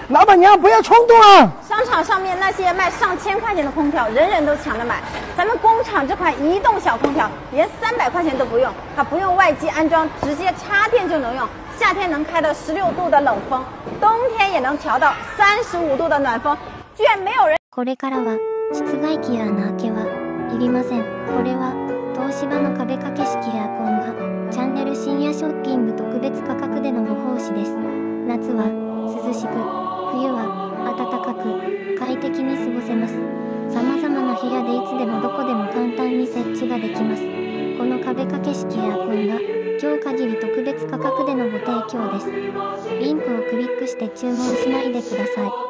老板娘不要冲动啊！商场上面那些卖上千块钱的空调，人人都抢着买。咱们工厂这款移动小空调，连300块钱都不用，它不用外机安装，直接插电就能用。夏天能开到16度的冷风，冬天也能调到35度的暖风，居然没有人。これからは室外機や穴開けはいりません。これは東芝の壁掛け式エアコンがチャンネル深夜ショッピング特別価格でのご奉仕です。夏は涼しく、冬は暖かく快適に過ごせます。さまざまな部屋でいつでもどこでも簡単に設置ができます。この壁掛け式エアコンが今日限り特別価格でのご提供です。リンクをクリックして注文しないでください。